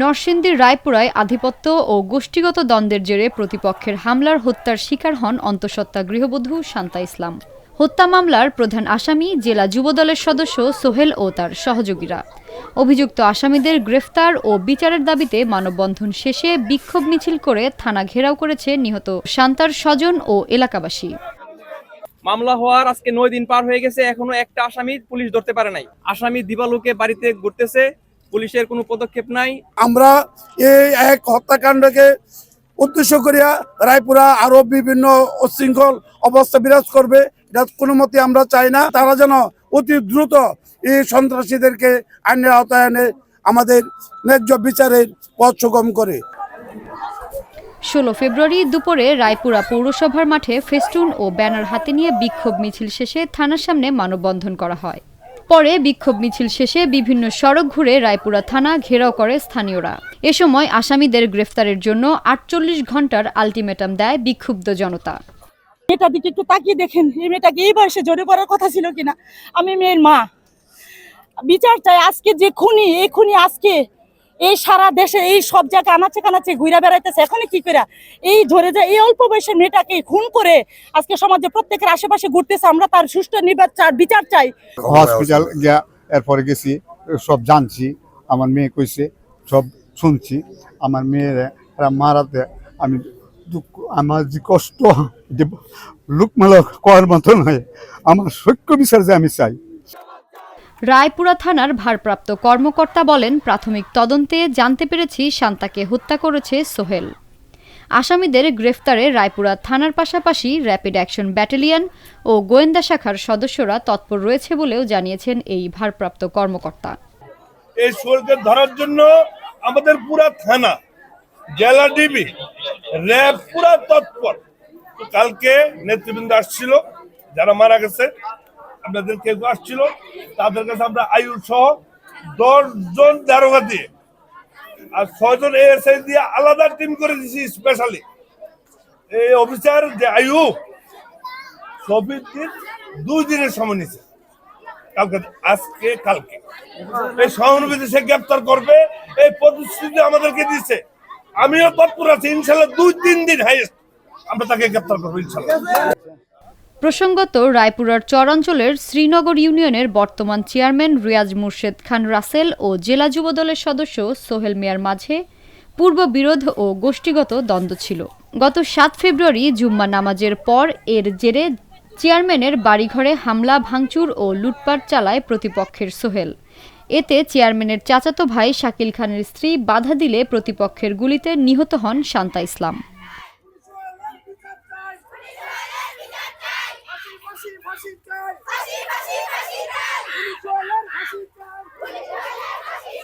নরসিংদীর রায়পুরায় আধিপত্য ও গোষ্ঠীগত দ্বন্দ্বের জেরে প্রতিপক্ষের হামলার হত্যার শিকার হন অন্তঃসত্ত্বা গৃহবধূ শান্তা ইসলাম। হত্যা মামলার প্রধান আসামি জেলা যুবদলের সদস্য সোহেল ও তার সহযোগীরা। অভিযুক্ত আসামিদের গ্রেফতার ও বিচারের দাবিতে মানববন্ধন শেষে বিক্ষোভ মিছিল করে থানা ঘেরাও করেছে নিহত শান্তার স্বজন ও এলাকাবাসী। মামলা হওয়ার আজকে 9 দিন পার হয়ে গেছে, এখনো একটা আসামি পুলিশ ধরতে পারে নাই। আসামি দিবালোকে বাড়িতে ঘুরতেছে, পুলিশের কোনো পদক্ষেপ নাই। আমরা এই এক হত্যাকাণ্ডকে উদ্দেশ্য করিয়া রায়পুরা আরো বিভিন্ন উচ্ছৃঙ্খল অবস্থা বিরাজ করবে, এটা কোনো মতে আমরা চাই না। তারা যেন অতি দ্রুত এই সন্ত্রাসীদেরকে আইনের আওতায় এনে আমাদের ন্যায্য বিচারের পথ সুগম করে। 16 ফেব্রুয়ারি দুপুরে রায়পুরা পৌরসভার মাঠে ফেস্টুন ও ব্যানার হাতে নিয়ে বিক্ষোভ মিছিল শেষে থানার সামনে মানববন্ধন করা হয়। পরে বিক্ষোভ মিছিল শেষে বিভিন্ন সড়ক ঘুরে রায়পুরা থানা ঘেরাও করে স্থানীয়রা। এ সময় আসামিদের গ্রেফতারের জন্য 48 ঘন্টার আলটিমেটাম দেয় বিক্ষুব্ধ জনতা। মেয়েটার দিকে একটু তাকিয়ে দেখেন, এই মেয়েটাকে এই বয়সে জড়িয়ে পড়ার কথা ছিল কিনা। আমি মেয়ের মা, বিচার চাই। আজকে যে খুনি, এই খুনি আজকে এই সারা দেশে এই সব জায়গায় আনাচে কানাচে ঘুরে বেড়াইতেছে। এখন কি করে এই ধরে যায় এই অল্প বয়সের মেয়েটাকে খুন করে আজকে সমাজে প্রত্যেকের আশেপাশে ঘুরতেছে। আমরা তার সুষ্ঠু বিচার চাই। হসপিটাল গিয়া এরপরে গেছি, সব জানছি, আমার মেয়ে কইছে, সব শুনছি। আমার মেয়ের মারাতে আমি দুঃখ, আমার যে কষ্ট লোকমালক করার মতো নয়, আমার সত্য বিচার যে আমি চাই। রায়পুরা থানার ভারপ্রাপ্ত কর্মকর্তা বলেন, প্রাথমিক তদন্তে জানতে পেরেছি শান্তাকে হত্যা করেছে সোহেল। আসামিদের গ্রেফতারে রায়পুরা থানার পাশাপাশি র্যাপিড অ্যাকশন ব্যাটালিয়ন ও গোয়েন্দা শাখার সদস্যরা তৎপর রয়েছে বলেও জানিয়েছেন এই ভারপ্রাপ্ত কর্মকর্তা। এই সোহেলকে ধরার জন্য আমাদের পুরা থানা, জেলা ডিবি, র্যাব পুরা তৎপর। কালকে নেতৃবৃন্দ আসছিল, যারা মারা গেছে আপনাদের কেউ আসছিল, তাদের কাছে আমরা আয়ু সহ 10 জন দারোগা দিয়ে আর 6 জন এএসআই দিয়ে আলাদা টিম করে দিয়েছি স্পেশালি। এই অফিসার যে আয়ু 24 দিন 2 দিনের সময় নিয়েছে, আজকে কালকে এই সহানুভূতি সে গ্রেপ্তার করবে, এই প্রতিশ্রুতি আমাদেরকে দিচ্ছে। আমিও তৎপর আছি, ইনশাল্লাহ 2-3 দিন হাইয়েস্ট আমরা তাকে গ্রেপ্তার করবো ইনশাল্লাহ। প্রসঙ্গত, রায়পুরার চরাঞ্চলের শ্রীনগর ইউনিয়নের বর্তমান চেয়ারম্যান রিয়াজ মুর্শেদ খান রাসেল ও জেলা যুবদলের সদস্য সোহেল মিয়ার মাঝে পূর্ব বিরোধ ও গোষ্ঠীগত দ্বন্দ্ব ছিল। গত 7 ফেব্রুয়ারি জুম্মা নামাজের পর এর জেরে চেয়ারম্যানের বাড়িঘরে হামলা, ভাঙচুর ও লুটপাট চালায় প্রতিপক্ষের সোহেল। এতে চেয়ারম্যানের চাচাতো ভাই শাকিল খানের স্ত্রী বাধা দিলে প্রতিপক্ষের গুলিতে নিহত হন শান্তা ইসলাম। ফাঁসি চাই, ফাঁসি চাই, ফাঁসি চাই,